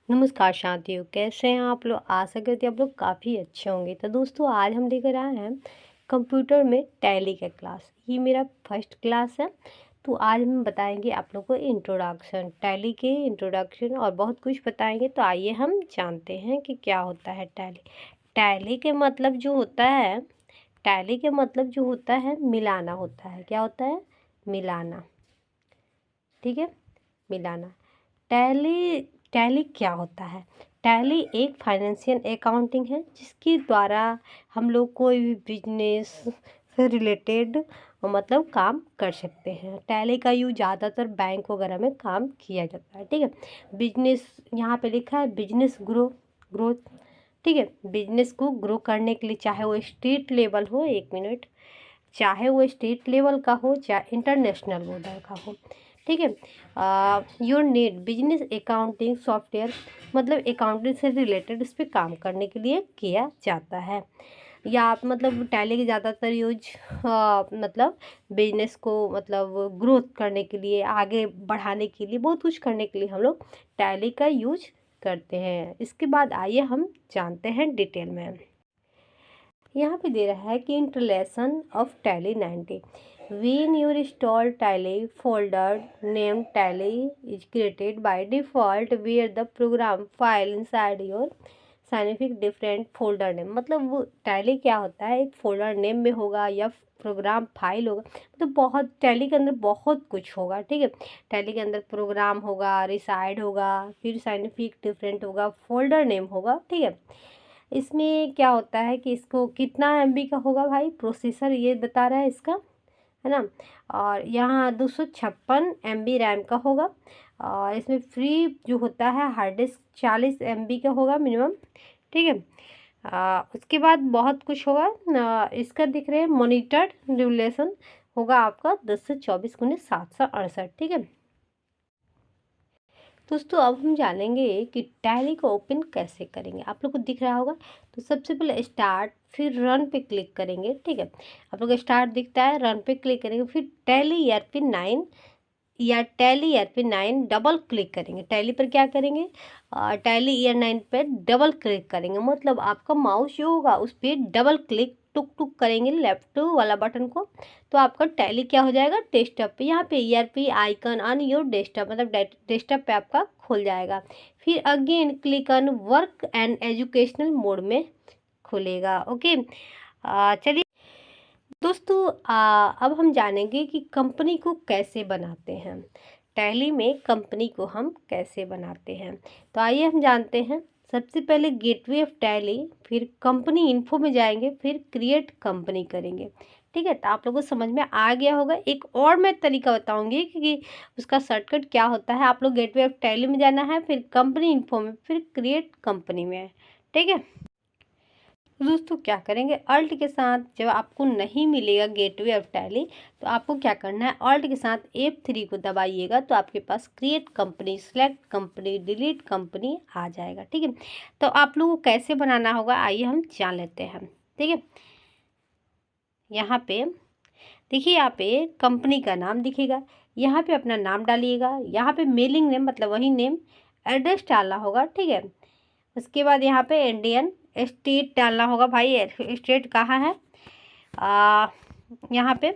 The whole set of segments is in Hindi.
नमस्कार शांतियों, कैसे हैं आप लोग? आशा करती हूँ आप लोग काफ़ी अच्छे होंगे। तो दोस्तों आज हम लेकर आए हैं कंप्यूटर में टैली का क्लास। ये मेरा फर्स्ट क्लास है। तो आज हम बताएंगे आप लोग को इंट्रोडक्शन, टैली के इंट्रोडक्शन और बहुत कुछ बताएंगे। तो आइए हम जानते हैं कि क्या होता है टैली। टैली के मतलब जो होता है, टैली के मतलब जो होता है मिलाना होता है। क्या होता है? मिलाना। ठीक है, मिलाना। टैली टैली क्या होता है? टैली एक फाइनेंशियल अकाउंटिंग है जिसके द्वारा हम लोग कोई भी बिजनेस से रिलेटेड मतलब काम कर सकते हैं। टैली का यूज ज़्यादातर बैंक वगैरह में काम किया जाता है। ठीक है, बिजनेस यहाँ पे लिखा है बिजनेस ग्रोथ। ठीक है, बिजनेस को ग्रो करने के लिए चाहे वो स्टेट लेवल हो, एक मिनट, चाहे वो स्टेट लेवल का हो चाहे इंटरनेशनल लेवल का हो। ठीक है, your need business accounting software, मतलब अकाउंटिंग से रिलेटेड इस पर काम करने के लिए किया जाता है। या आप मतलब टैली के ज़्यादातर यूज मतलब बिजनेस को मतलब ग्रोथ करने के लिए, आगे बढ़ाने के लिए, बहुत कुछ करने के लिए हम लोग टैली का यूज करते हैं। इसके बाद आइए हम जानते हैं डिटेल में। यहाँ पे दे रहा है कि installation of tally 90 when your install tally folder named tally is created by default where the program file inside your scientific different folder name। मतलब वो टैली क्या होता है, एक फोल्डर नेम में होगा या प्रोग्राम फाइल होगा। तो बहुत टैली के अंदर बहुत कुछ होगा। ठीक है, टैली के अंदर प्रोग्राम होगा, रिसाइड होगा, फिर साइंटिफिक डिफरेंट होगा, फोल्डर नेम होगा। ठीक है, इसमें क्या होता है कि इसको कितना एमबी का होगा भाई, प्रोसेसर ये बता रहा है इसका, है ना। और यहाँ 256 MB रैम का होगा। और इसमें फ्री जो होता है हार्ड डिस्क 40 MB का होगा मिनिमम। ठीक है, उसके बाद बहुत कुछ होगा। इसका दिख रहे हैं मॉनिटर ड्यूरेशन होगा आपका 10 से 24 × 768। ठीक है दोस्तों, अब हम जानेंगे कि टैली को ओपन कैसे करेंगे। आप लोग को दिख रहा होगा। तो सबसे पहले स्टार्ट, फिर रन पे क्लिक करेंगे। ठीक है, आप लोग स्टार्ट दिखता है, रन पे क्लिक करेंगे, फिर टैली ERP9 या टैली ERP9 डबल क्लिक करेंगे। टैली पर क्या करेंगे? टैली ER9 पे डबल क्लिक करेंगे। मतलब आपका माउस जो होगा उस पर डबल क्लिक टुक टुक करेंगे लेफ्ट वाला बटन को, तो आपका टैली क्या हो जाएगा? डेस्कटॉप पे। यहाँ पे ERP icon on your desktop, मतलब डेस्कटॉप पे आपका खुल जाएगा। फिर again click on work and educational mode में खुलेगा। ओके, चलिए दोस्तों, अब हम जानेंगे कि कंपनी को कैसे बनाते हैं। टैली में कंपनी को हम कैसे बनाते हैं, तो आइए हम जानते हैं। सबसे पहले गेटवे ऑफ टैली, फिर कंपनी इन्फो में जाएंगे, फिर क्रिएट कंपनी करेंगे। ठीक है, तो आप लोगों को समझ में आ गया होगा। एक और मैं तरीका बताऊंगी कि उसका शॉर्टकट क्या होता है। आप लोग गेटवे ऑफ टैली में जाना है, फिर कंपनी इन्फो में, फिर क्रिएट कंपनी में। ठीक है, तो दोस्तों क्या करेंगे, अल्ट के साथ जब आपको नहीं मिलेगा गेटवे ऑफ टैली, तो आपको क्या करना है, अल्ट के साथ F3 को दबाइएगा तो आपके पास create company, select company, delete company आ जाएगा। ठीक है, तो आप लोगों को कैसे बनाना होगा आइए हम जान लेते हैं। ठीक है, यहाँ पे देखिए, यहाँ पे कंपनी का नाम दिखेगा, यहाँ पे अपना नाम डालिएगा, यहाँ पे मेलिंग नेम मतलब वही नेम, एड्रेस डालना होगा। ठीक है, उसके बाद यहाँ पे इंडियन स्टेट डालना होगा। भाई स्टेट कहाँ है? यहाँ पे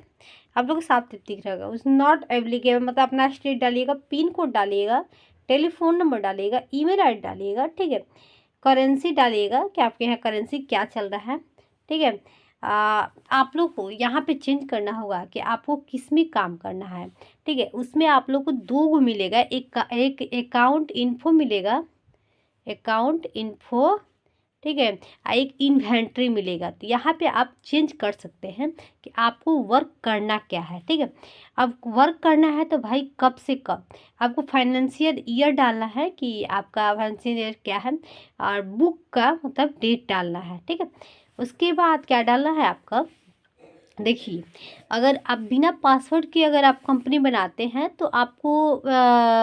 आप लोग को साफ दिख रहा होगा। उस नॉट एप्लीकेबल मतलब अपना स्टेट डालिएगा, पिन कोड डालिएगा, टेलीफोन नंबर डालिएगा, ईमेल आईडी डालिएगा। ठीक है, करेंसी डालिएगा कि आपके यहाँ करेंसी क्या चल रहा है। ठीक है, आप लोग को यहाँ पे चेंज करना होगा कि आपको किस में काम करना है। ठीक है, उसमें आप लोग को दो गो मिलेगा, एक अकाउंट इन्फो मिलेगा, अकाउंट इन्फो। ठीक है, एक इन्वेंट्री मिलेगा। तो यहाँ पे आप चेंज कर सकते हैं कि आपको वर्क करना क्या है। ठीक है, अब वर्क करना है तो भाई कब से कब आपको फाइनेंशियल ईयर डालना है कि आपका फाइनेंशियल ईयर क्या है, और बुक का मतलब डेट डालना है। ठीक है, उसके बाद क्या डालना है आपका, देखिए, अगर आप बिना पासवर्ड के अगर आप कंपनी बनाते हैं तो आपको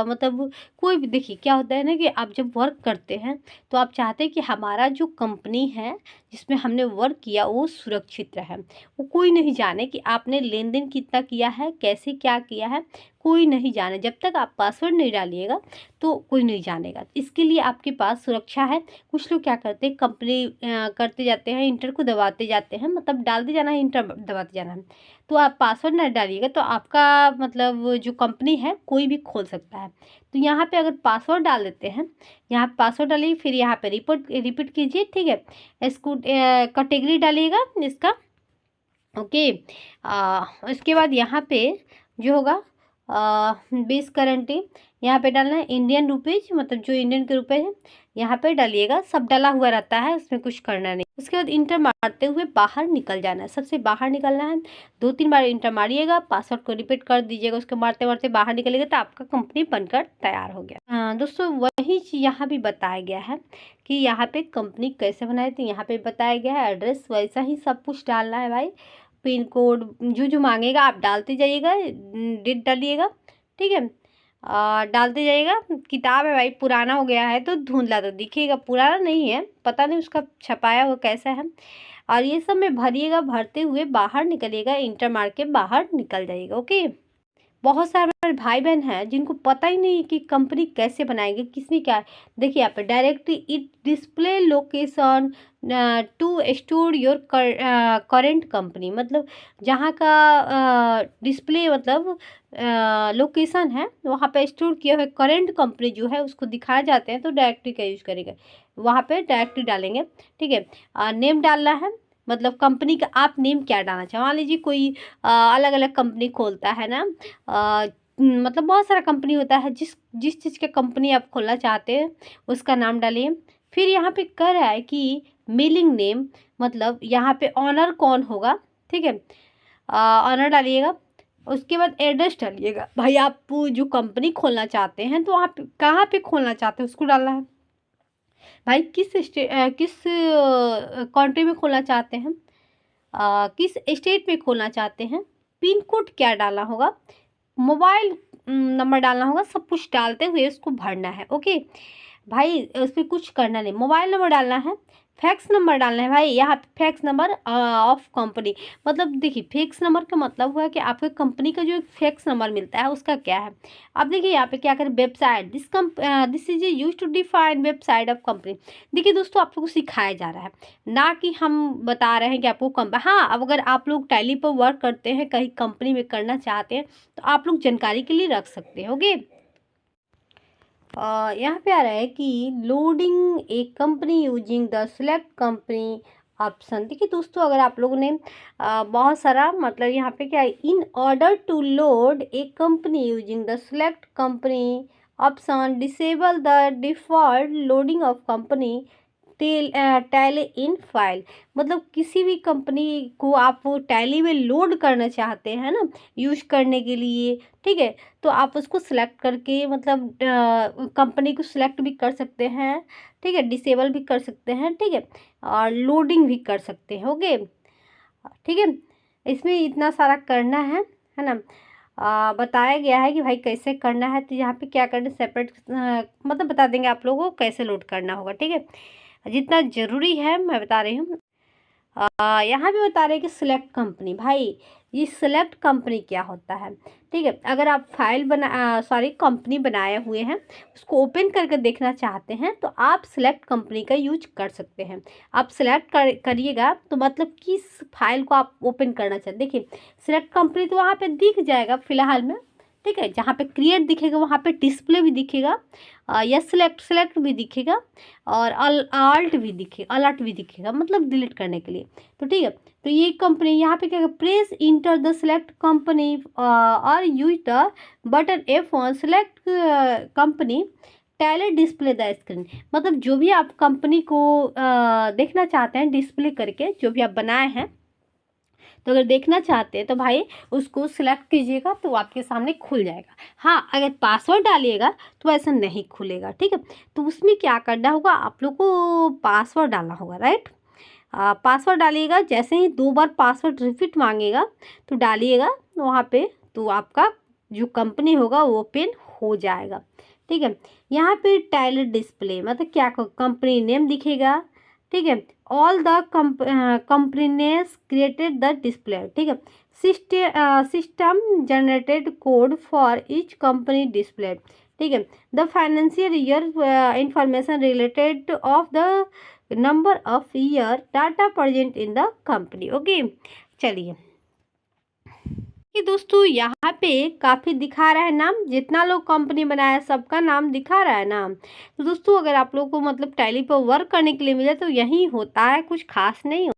मतलब कोई भी, देखिए क्या होता है ना कि आप जब वर्क करते हैं तो आप चाहते हैं कि हमारा जो कंपनी है जिसमें हमने वर्क किया वो सुरक्षित रहे। वो कोई नहीं जाने कि आपने लेन देन कितना किया है, कैसे क्या किया है, कोई नहीं जाने। जब तक आप पासवर्ड नहीं डालिएगा तो कोई नहीं जानेगा। इसके लिए आपके पास सुरक्षा है। कुछ लोग क्या करते हैं, कंपनी करते जाते हैं, इंटर को दबाते जाते हैं, मतलब डालते जाना है, इंटर दबाते जाना है। तो आप पासवर्ड ना डालिएगा तो आपका मतलब जो कंपनी है कोई भी खोल सकता है। तो यहाँ पे अगर पासवर्ड डाल देते हैं, यहाँ पे पासवर्ड डालिए, फिर यहाँ पे रिपीट कीजिए, ठीक है। इसको कैटेगरी डालिएगा इसका, ओके। उसके बाद यहाँ पे जो होगा बेस करेंटी, यहाँ पे डालना है इंडियन रुपीज, मतलब जो इंडियन के रुपए हैं यहाँ पे डालिएगा। सब डाला हुआ रहता है, उसमें कुछ करना नहीं। उसके बाद इंटर मारते हुए बाहर निकल जाना है, सबसे बाहर निकलना है। 2-3 बार इंटर मारिएगा, पासवर्ड को रिपीट कर दीजिएगा, उसके मारते मारते बाहर निकलिएगा तो आपका कंपनी बनकर तैयार हो गया। दोस्तों वही चीज़ यहाँ भी बताया गया है कि यहाँ पे कंपनी कैसे बनाए, तो यहाँ पे बताया गया है एड्रेस वैसा ही सब कुछ डालना है भाई। पिन कोड जो जो मांगेगा आप डालते जाइएगा, डेट डालिएगा, ठीक है। डालते जाइएगा। किताब है भाई, पुराना हो गया है तो धुंधला तो दिखेगा, पुराना नहीं है, पता नहीं उसका छपाया हुआ कैसा है। और ये सब में भरिएगा, भरते हुए बाहर निकलिएगा, इंटर मार के बाहर निकल जाइएगा, ओके। बहुत सारे भाई बहन हैं जिनको पता ही नहीं कि कंपनी कैसे बनाएंगे, किसमें क्या है। देखिए यहाँ पे directly it display location to store your current company, मतलब जहाँ का डिस्प्ले मतलब लोकेशन है वहाँ पे स्टोर किया हुआ करेंट कंपनी जो है उसको दिखाया जाते हैं, तो डायरेक्टली का यूज करेगा, वहाँ पे डायरेक्टली डालेंगे, ठीक है। नेम डालना है, मतलब कंपनी का आप नेम क्या डालना चाहें। मान लीजिए कोई अलग अलग कंपनी खोलता है ना, मतलब बहुत सारा कंपनी होता है, जिस जिस चीज़ का कंपनी आप खोलना चाहते हैं उसका नाम डालिए। फिर यहाँ पे कह रहा है कि मेलिंग नेम, मतलब यहाँ पे ऑनर कौन होगा, ठीक है, ऑनर डालिएगा। उसके बाद एड्रेस डालिएगा, भाई आप जो कंपनी खोलना चाहते हैं तो आप कहाँ पे खोलना चाहते हैं उसको डालना है। भाई किस कंट्री में खोलना चाहते हैं, किस स्टेट में खोलना चाहते हैं, पिन कोड क्या डालना होगा, मोबाइल नंबर डालना होगा, सब कुछ डालते हुए उसको भरना है, ओके भाई। उस पर कुछ करना नहीं, मोबाइल नंबर डालना है, फैक्स नंबर डालना है भाई। यहाँ पे फैक्स नंबर ऑफ कंपनी, मतलब देखिए फैक्स नंबर का मतलब हुआ कि आपके कंपनी का जो एक फैक्स नंबर मिलता है उसका क्या है। अब देखिए यहाँ पे क्या करें, website, this is use to define website of company. देखिए दोस्तों आप लोग को सिखाया जा रहा है, ना कि हम बता रहे हैं कि आपको हाँ, अब अगर आप लोग टैली पर वर्क करते हैं, कहीं कंपनी में करना चाहते हैं तो आप लोग जानकारी के लिए रख सकते हैं, ओके। यहाँ पे आ रहा है कि loading A company using the select company option. देखिए दोस्तों अगर आप लोगों ने बहुत सारा, मतलब यहाँ पे क्या है, in order to load a company using the select company option disable the default loading of company Tally in file. मतलब किसी भी कंपनी को आप टैली में लोड करना चाहते हैं ना यूज करने के लिए, ठीक है, तो आप उसको सिलेक्ट करके, मतलब कंपनी को सिलेक्ट भी कर सकते हैं, ठीक है, डिसेबल भी कर सकते हैं, ठीक है, और लोडिंग भी कर सकते हैं, ओके, ठीक है। इसमें इतना सारा करना है ना। बताया गया है कि भाई कैसे करना है, तो यहाँ पे क्या करना, सेपरेट मतलब बता देंगे आप लोगों को कैसे लोड करना होगा, ठीक है। जितना ज़रूरी है मैं बता रही हूँ। यहाँ भी बता रहे हैं कि सिलेक्ट कंपनी, भाई ये सिलेक्ट कंपनी क्या होता है, ठीक है। अगर आप फाइल कंपनी बनाए हुए हैं, उसको ओपन करके देखना चाहते हैं तो आप सिलेक्ट कंपनी का यूज कर सकते हैं। आप सिलेक्ट करिएगा तो मतलब किस फाइल को आप ओपन करना चाहते, देखिए सिलेक्ट कंपनी तो वहाँ पे दिख जाएगा फिलहाल में, ठीक है। जहाँ पे क्रिएट दिखेगा वहाँ पे डिस्प्ले भी दिखेगा, या सिलेक्ट भी दिखेगा, और अलर्ट भी दिखेगा, मतलब डिलीट करने के लिए, तो ठीक है। तो ये कंपनी यहाँ पे क्या, press enter the select company और use the button F1 select company Tally display the screen. मतलब जो भी आप कंपनी को देखना चाहते हैं डिस्प्ले करके, जो भी आप बनाए हैं, तो अगर देखना चाहते हैं तो भाई उसको सिलेक्ट कीजिएगा तो आपके सामने खुल जाएगा। हाँ, अगर पासवर्ड डालिएगा तो ऐसा नहीं खुलेगा, ठीक है। तो उसमें क्या करना होगा, आप लोग को पासवर्ड डालना होगा, राइट। पासवर्ड डालिएगा, जैसे ही 2 बार पासवर्ड रिपीट मांगेगा तो डालिएगा वहाँ पे, तो आपका जो कंपनी होगा वो ओपन हो जाएगा, ठीक है। यहाँ पे टैली डिस्प्ले मतलब क्या, कंपनी नेम दिखेगा, ठीक है। All the companies created the display, ठीक है। System generated code for each company display, ठीक है। The financial year information related of the number of year data present in the company. Okay, चलिए कि दोस्तों यहाँ पे काफ़ी दिखा रहा है नाम, जितना लोग कंपनी बनाया सबका नाम दिखा रहा है नाम। तो दोस्तों अगर आप लोग को मतलब टैली पर वर्क करने के लिए मिले तो यही होता है, कुछ खास नहीं होता।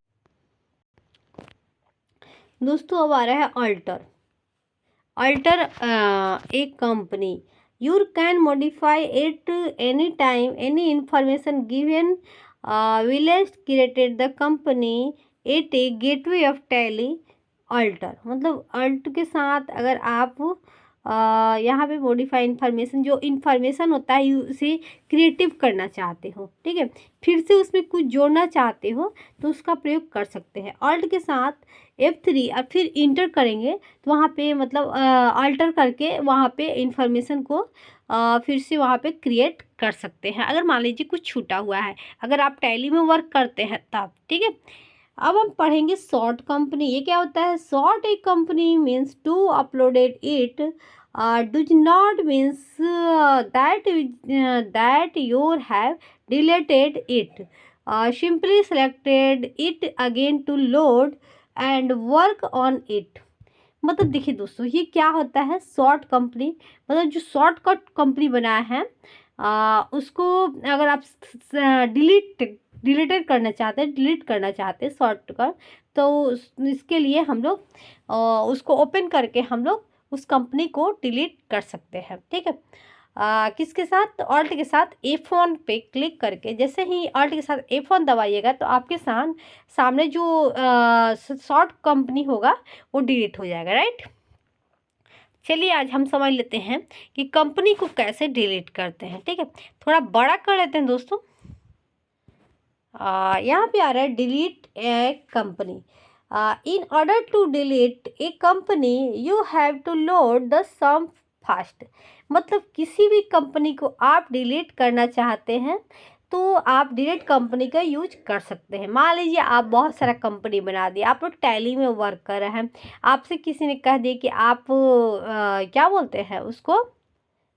दोस्तों अब आ रहा है अल्टर। अल्टर एक company, you can modify it any time any information given village created the company it A gateway of tally alter. मतलब अल्ट के साथ अगर आप यहाँ पे मॉडिफाई इन्फॉर्मेशन, जो इन्फॉर्मेशन होता है उसे क्रिएटिव करना चाहते हो, ठीक है, फिर से उसमें कुछ जोड़ना चाहते हो तो उसका प्रयोग कर सकते हैं। अल्ट के साथ F3 और फिर इंटर करेंगे तो वहाँ पे मतलब अल्टर करके वहाँ पे इंफॉर्मेशन को फिर से वहाँ पे क्रिएट कर सकते हैं, अगर मान लीजिए कुछ छूटा हुआ है, अगर आप टैली में वर्क करते हैं तब, ठीक है। अब हम पढ़ेंगे सॉर्ट कंपनी। ये क्या होता है? सॉर्ट एक company means to uploaded it does not means that your have deleted it simply selected it again to load and work on it. मतलब देखिए दोस्तों ये क्या होता है, शॉर्ट कंपनी मतलब जो शॉर्टकट कंपनी बनाया है उसको अगर आप डिलीटेड करना चाहते हैं, डिलीट करना चाहते हैं शॉर्टकट, तो इसके लिए हम लोग उसको ओपन करके हम लोग उस कंपनी को डिलीट कर सकते हैं, ठीक है। किसके साथ? ऑल्ट के साथ F1 पे क्लिक करके, जैसे ही ऑल्ट के साथ F1 दबाइएगा तो आपके सामने जो शॉर्ट कंपनी होगा वो डिलीट हो जाएगा, राइट। चलिए आज हम समझ लेते हैं कि कंपनी को कैसे डिलीट करते हैं, ठीक है। थोड़ा बड़ा कर लेते हैं दोस्तों। यहाँ पे आ रहा है delete a company. In order to delete a company you have to load the same first. मतलब किसी भी कंपनी को आप डिलीट करना चाहते हैं तो आप डिलीट कंपनी का यूज कर सकते हैं। मान लीजिए आप बहुत सारा कंपनी बना दिए, आप लोग टैली में वर्क कर रहे हैं, आपसे किसी ने कह दिया कि आप क्या बोलते हैं उसको,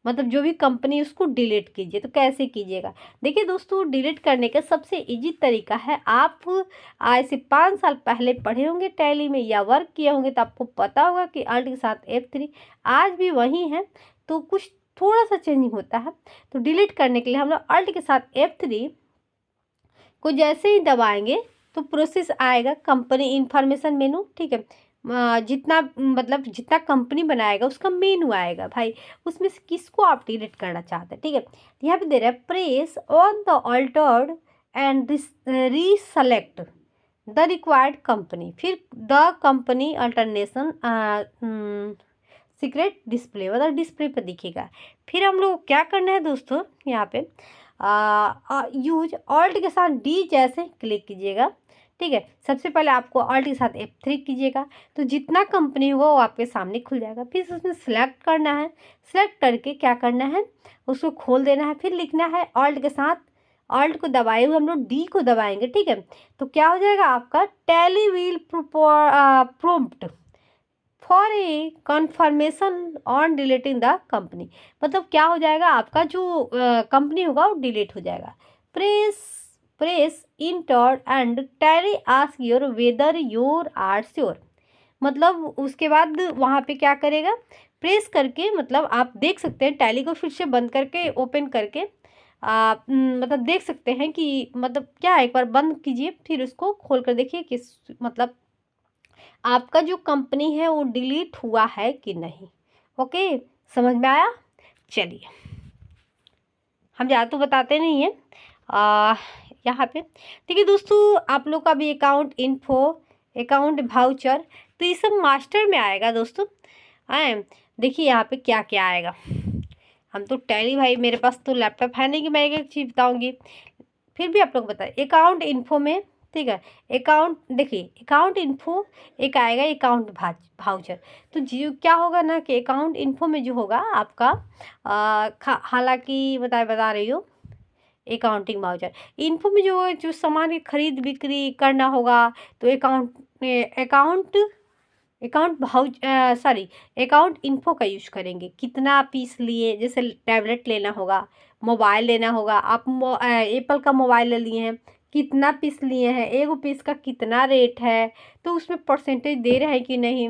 मतलब जो भी कंपनी उसको डिलीट कीजिए, तो कैसे कीजिएगा? देखिए दोस्तों डिलीट करने का सबसे इजी तरीका है, आप आज से 5 साल पहले पढ़े होंगे टैली में या वर्क किए होंगे तो आपको पता होगा कि अल्ट के साथ F3 आज भी वही है, तो कुछ थोड़ा सा चेंजिंग होता है। तो डिलीट करने के लिए हम लोग अल्ट के साथ F3 को जैसे ही दबाएंगे तो प्रोसेस आएगा कंपनी इंफॉर्मेशन मेनू, ठीक है। जितना मतलब जितना कंपनी बनाएगा उसका मेनू आएगा भाई, उसमें से किसको आप डिलीट करना चाहते हैं, ठीक है। यहाँ पे दे रहा है press on the altered and reselect the required company, फिर the company alternation secret display, मतलब डिस्प्ले पर दिखेगा। फिर हम लोग क्या करना है दोस्तों, यहाँ पे यूज ऑल्ट के साथ डी जैसे क्लिक कीजिएगा, ठीक है। सबसे पहले आपको ऑल्ट के साथ F3 कीजिएगा तो जितना कंपनी होगा वो आपके सामने खुल जाएगा। फिर उसमें सेलेक्ट करना है, सेलेक्ट करके क्या करना है उसको खोल देना है, फिर लिखना है ऑल्ट के साथ, ऑल्ट को दबाए हुए हम लोग डी को दबाएंगे, ठीक है। तो क्या हो जाएगा आपका Tally will prompt for a confirmation on deleting the company. मतलब क्या हो जाएगा आपका जो कंपनी होगा वो डिलीट हो जाएगा। Press enter and Tally ask your whether you're are sure. मतलब उसके बाद वहाँ पे क्या करेगा, प्रेस करके मतलब आप देख सकते हैं टैली को फिर से बंद करके ओपन करके आप मतलब देख सकते हैं कि मतलब क्या है, एक बार बंद कीजिए फिर उसको खोल कर देखिए कि मतलब आपका जो कंपनी है वो डिलीट हुआ है कि नहीं। ओके, समझ में आया? चलिए हम ज़्यादा तो बताते नहीं हैं यहाँ पे, ठीक है दोस्तों। आप लोग का भी अकाउंट इन्फो, अकाउंट वाउचर, तो ये सब मास्टर में आएगा दोस्तों। देखिए यहाँ पे क्या क्या आएगा। हम तो टैली भाई मेरे पास तो लैपटॉप है नहीं कि मैं एक एक चीज़ बताऊँगी, फिर भी आप लोग बताए अकाउंट इन्फो में, ठीक है। अकाउंट देखिए अकाउंट इन्फो एक आएगा अकाउंट वाउचर। तो जी क्या होगा ना कि अकाउंट इन्फो में जो होगा आपका हालांकि बता रही हूँ अकाउंटिंग वाउचर। इन्फो में जो सामान की खरीद बिक्री करना होगा तो account account sorry account info का यूज करेंगे। कितना पीस लिए, जैसे टैबलेट लेना होगा, मोबाइल लेना होगा, आप एप्पल का मोबाइल ले लिए हैं, कितना पीस लिए हैं, एक पीस का कितना रेट है, तो उसमें परसेंटेज दे रहे हैं कि नहीं,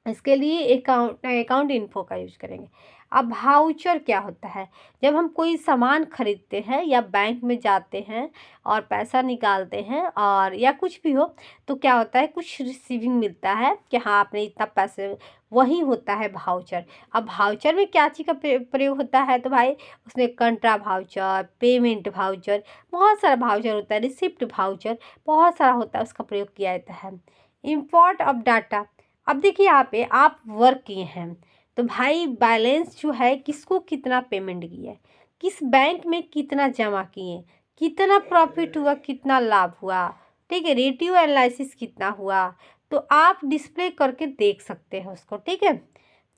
इसके लिए अकाउंट इन्फो का यूज करेंगे। अब भाउचर क्या होता है? जब हम कोई सामान खरीदते हैं या बैंक में जाते हैं और पैसा निकालते हैं और या कुछ भी हो, तो क्या होता है, कुछ रिसीविंग मिलता है कि हाँ आपने इतना पैसे, वही होता है भाउचर। अब भाउचर में क्या चीज़ का प्रयोग होता है, तो भाई उसमें कंट्रा भाउचर, पेमेंट भाउचर, बहुत सारा भाउचर होता है, रिसिप्ट भाउचर, बहुत सारा होता है, उसका प्रयोग किया जाता है। Import of data. अब देखिए यहाँ पे आप वर्क किए हैं, तो भाई बैलेंस जो है, किसको कितना पेमेंट किया है, किस बैंक में कितना जमा किए, कितना प्रॉफिट हुआ, कितना लाभ हुआ, ठीक है, रेटियो एनालिसिस कितना हुआ, तो आप डिस्प्ले करके देख सकते हैं उसको। ठीक है,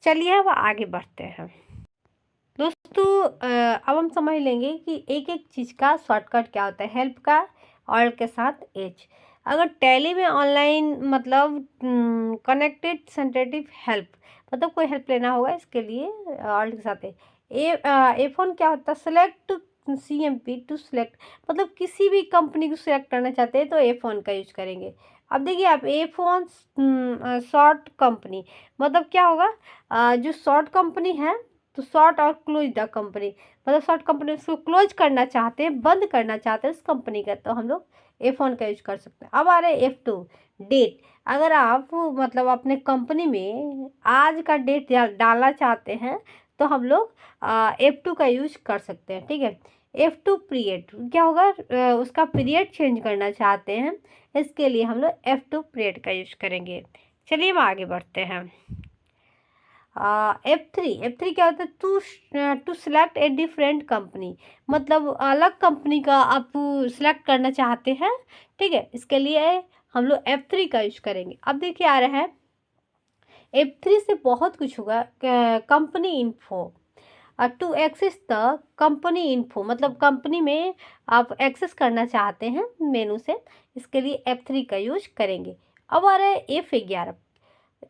चलिए अब आगे बढ़ते हैं दोस्तों। अब हम समझ लेंगे कि एक एक चीज़ का शॉर्टकट क्या होता है। हेल्प का ऑल के साथ एच। अगर टैली में ऑनलाइन मतलब कनेक्टेड सेंटेटिव हेल्प, मतलब कोई हेल्प लेना होगा, इसके लिए ऑल के साथ ए फोन क्या होता है, सेलेक्ट CMP टू सेलेक्ट, मतलब किसी भी कंपनी को सिलेक्ट करना चाहते हैं तो ए फोन का यूज करेंगे। अब देखिए आप ए फोन शॉर्ट कंपनी, मतलब क्या होगा, जो शॉर्ट कंपनी है, तो शॉर्ट और क्लोज द कंपनी, मतलब शॉर्ट कंपनी उसको क्लोज करना चाहते हैं, बंद करना चाहते हैं उस कंपनी का, तो हम लोग F1 का यूज कर सकते हैं। अब आ रहे हैं F2 डेट। अगर आप मतलब अपने कंपनी में आज का डेट डालना चाहते हैं तो हम लोग F2 का यूज कर सकते हैं। ठीक है, F2 पीरियड क्या होगा, उसका पीरियड चेंज करना चाहते हैं, इसके लिए हम लोग F2 पीरियड का यूज करेंगे। चलिए हम आगे बढ़ते हैं। F3 क्या होता है, to select a different company, मतलब अलग कंपनी का आप सेलेक्ट करना चाहते हैं। ठीक है, इसके लिए हम लोग F3 का यूज करेंगे। अब देखिए आ रहा है F3 से बहुत कुछ होगा। Company info, to access the company info, मतलब कंपनी में आप एक्सेस करना चाहते हैं मेनू से, इसके लिए F3 का यूज करेंगे। अब आ रहा है F11,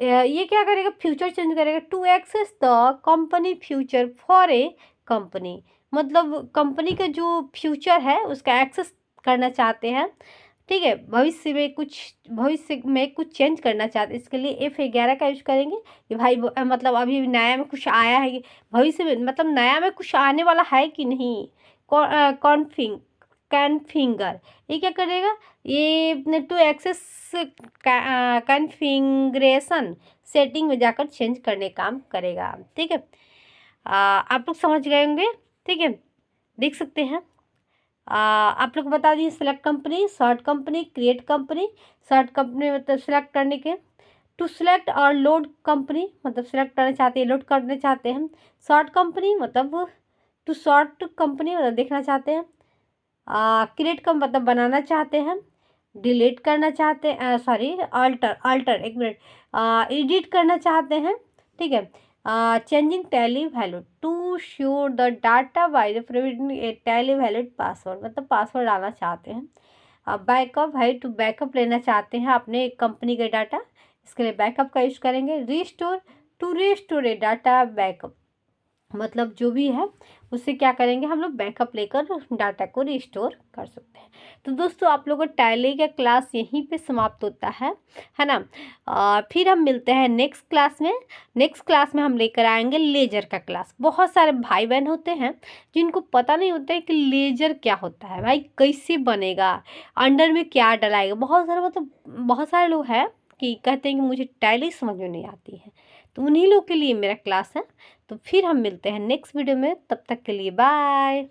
ये क्या करेगा, फ्यूचर चेंज करेगा। To access the company feature for a company, मतलब कंपनी का जो फ्यूचर है उसका एक्सेस करना चाहते हैं। ठीक है, भविष्य में कुछ चेंज करना चाहते हैं, इसके लिए F11 का यूज करेंगे कि भाई मतलब अभी नया में कुछ आया है कि भविष्य में, मतलब नया में कुछ आने वाला है कि नहीं। कॉन्फिगर, ये क्या करेगा, ये टू एक्सेस कॉन्फ़िगरेशन सेटिंग में जाकर चेंज करने काम करेगा। ठीक है, आप लोग समझ गए होंगे। ठीक है, देख सकते हैं। आप लोग बता दिए, select company, short company, create company. Short company मतलब सेलेक्ट करने के, टू सेलेक्ट और लोड कंपनी, मतलब सेलेक्ट करना चाहते हैं, लोड करना चाहते हैं। शॉर्ट कंपनी मतलब टू शॉर्ट कंपनी, मतलब देखना चाहते हैं। क्रिएट का मतलब बनाना चाहते हैं, डिलीट करना चाहते हैं, सॉरी अल्टर एक मिनट, एडिट करना चाहते हैं। ठीक है, changing Tally value to sure the data by the providing a Tally valid password, मतलब पासवर्ड डालना चाहते हैं। बैकअप है, टू बैकअप लेना चाहते हैं अपने कंपनी के डाटा, इसके लिए बैकअप का यूज करेंगे। Restore, to restore a data backup, मतलब जो भी है उससे क्या करेंगे, हम लोग बैकअप लेकर डाटा को रिस्टोर कर सकते हैं। तो दोस्तों आप लोगों का टैली का क्लास यहीं पे समाप्त होता है ना। फिर हम मिलते हैं नेक्स्ट क्लास में। नेक्स्ट क्लास में हम लेकर आएंगे लेजर का क्लास। बहुत सारे भाई बहन होते हैं जिनको पता नहीं होता है कि लेजर क्या होता है, भाई कैसे बनेगा, अंडर में क्या डलाएगा। बहुत सारे मतलब बहुत सारे लोग हैं कि कहते हैं कि मुझे टैली समझ में नहीं आती है, तो उन्हीं लोग के लिए मेरा क्लास है। तो फिर हम मिलते हैं नेक्स्ट वीडियो में, तब तक के लिए बाय।